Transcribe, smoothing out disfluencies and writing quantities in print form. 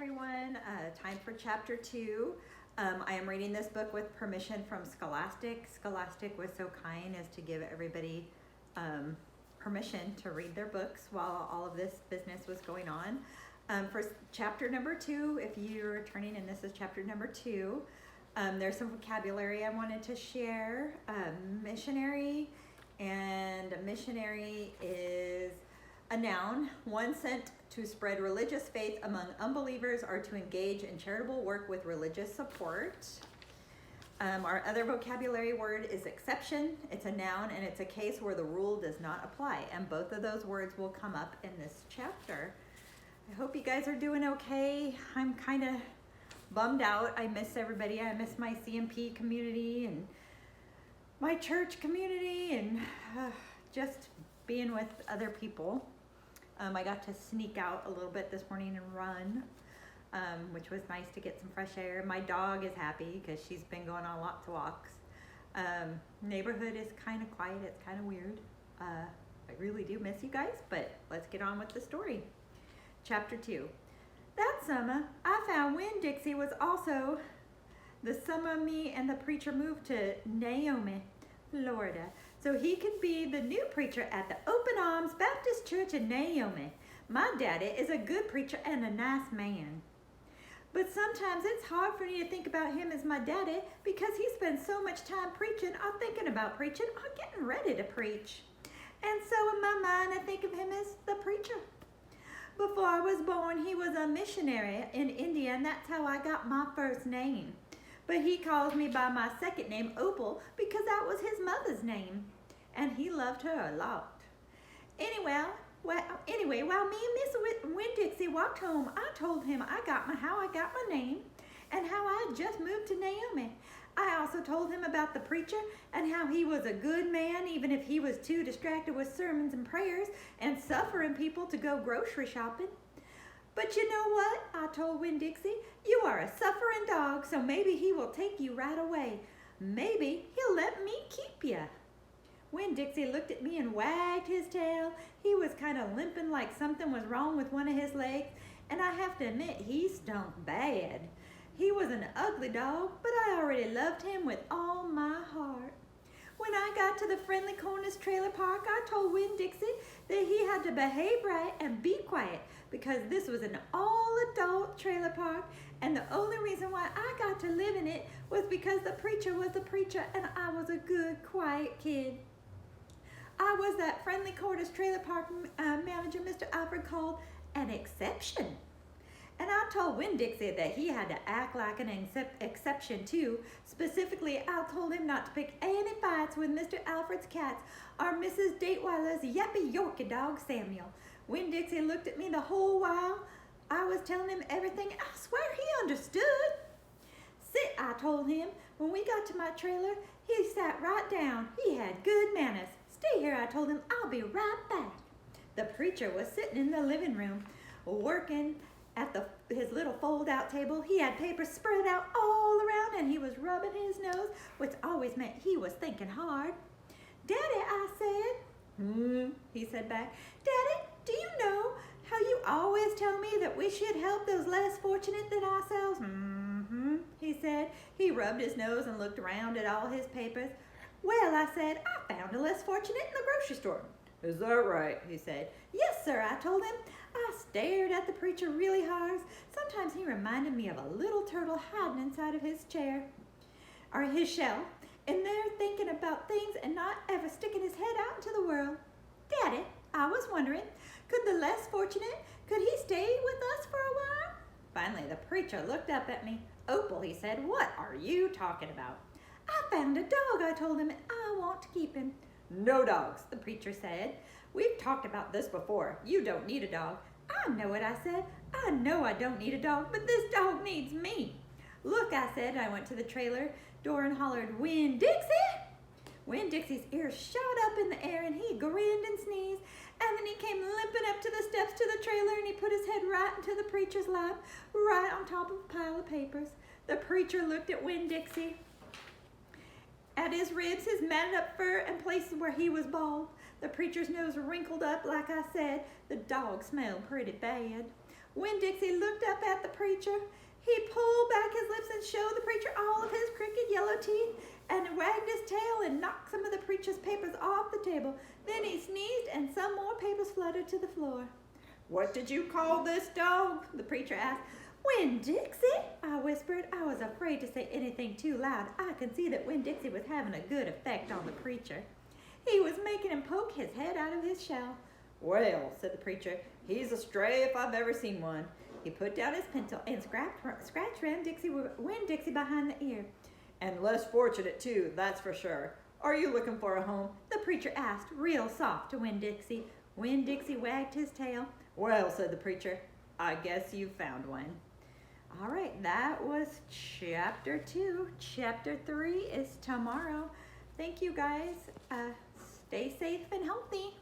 everyone. Time for chapter 2. I am reading this book with permission from Scholastic. Scholastic was so kind as to give everybody permission to read their books while all of this business was going on. For chapter number 2, if you're turning in, this is chapter number 2. There's some vocabulary I wanted to share. Missionary, and a missionary is a noun, one sent to spread religious faith among unbelievers or to engage in charitable work with religious support. Our other vocabulary word is exception. It's a noun and it's a case where the rule does not apply, and both of those words will come up in this chapter. I hope you guys are doing okay. I'm kind of bummed out. I miss everybody. I miss my CMP community and my church community and just being with other people. I got to sneak out a little bit this morning and run, which was nice to get some fresh air. My dog is happy because she's been going on lots of walks. Neighborhood is kind of quiet. It's kind of weird. I really do miss you guys, but let's get on with the story. Chapter 2. That summer, I found Winn-Dixie was also the summer me and the preacher moved to Naomi, Florida, so he could be the new preacher at the Open Arms Baptist Church in Naomi. My daddy is a good preacher and a nice man. But sometimes it's hard for me to think about him as my daddy because he spends so much time preaching or thinking about preaching or getting ready to preach. And so in my mind, I think of him as the preacher. Before I was born, he was a missionary in India, and that's how I got my first name. But he calls me by my second name, Opal, because that was his mother's name. And he loved her a lot. Anyway, while me and Miss Winn-Dixie walked home, I told him how I got my name and how I had just moved to Naomi. I also told him about the preacher and how he was a good man, even if he was too distracted with sermons and prayers and suffering people to go grocery shopping. But you know what? I told Winn-Dixie, you are a suffering dog, so maybe he will take you right away. Maybe he'll let me keep you. Winn-Dixie looked at me and wagged his tail. He was kind of limping like something was wrong with one of his legs, and I have to admit, he stunk bad. He was an ugly dog, but I already loved him with all my heart. When I got to the Friendly Corners trailer park, I told Winn-Dixie that he had to behave right and be quiet because this was an all-adult trailer park, and the only reason why I got to live in it was because the preacher was the preacher and I was a good, quiet kid. I was that Friendly Corners trailer park manager Mr. Alfred called an exception. And I told Winn-Dixie that he had to act like an exception too. Specifically, I told him not to pick any fights with Mr. Alfred's cats or Mrs. Dateweiler's yappy Yorkie dog, Samuel. Winn-Dixie looked at me the whole while I was telling him everything. I swear he understood. Sit, I told him. When we got to my trailer, he sat right down. He had good manners. Stay here, I told him. I'll be right back. The preacher was sitting in the living room working at his little fold-out table. He had papers spread out all around and he was rubbing his nose, which always meant he was thinking hard. Daddy, I said. He said back. Daddy, do you know how you always tell me that we should help those less fortunate than ourselves? He said. He rubbed his nose and looked around at all his papers. Well, I said, I found a less fortunate in the grocery store. Is that right? He said. Yes, sir, I told him. I stared at the preacher really hard. Sometimes he reminded me of a little turtle hiding inside of his chair, or his shell, and there thinking about things and not ever sticking his head out into the world. Daddy, I was wondering, could the less fortunate, could he stay with us for a while? Finally, the preacher looked up at me. Opal, he said, what are you talking about? I found a dog, I told him, and I want to keep him. No dogs, the preacher said. We've talked about this before. You don't need a dog. I know it, I said. I know I don't need a dog, but this dog needs me. Look, I said. I went to the trailer door and hollered, Winn-Dixie! Winn-Dixie's ears shot up in the air and he grinned and sneezed, and then he came limping up to the steps to the trailer and he put his head right into the preacher's lap, right on top of a pile of papers. The preacher looked at Winn-Dixie. At his ribs, his matted up fur, and places where he was bald. The preacher's nose wrinkled up, like I said. The dog smelled pretty bad. Winn-Dixie looked up at the preacher. He pulled back his lips and showed the preacher all of his crooked yellow teeth and wagged his tail and knocked some of the preacher's papers off the table. Then he sneezed and some more papers fluttered to the floor. "What did you call this dog?" the preacher asked. "Winn-Dixie," I whispered. I was afraid to say anything too loud. I could see that Winn-Dixie was having a good effect on the preacher. He was making him poke his head out of his shell. "Well," said the preacher, "he's a stray if I've ever seen one." He put down his pencil and scratched Winn-Dixie behind the ear. "And less fortunate, too, that's for sure. Are you looking for a home?" the preacher asked, real soft to Winn-Dixie. Winn-Dixie wagged his tail. "Well," said the preacher, "I guess you found one." All right, that was chapter 2. Chapter 3 is tomorrow. Thank you, guys. Stay safe and healthy.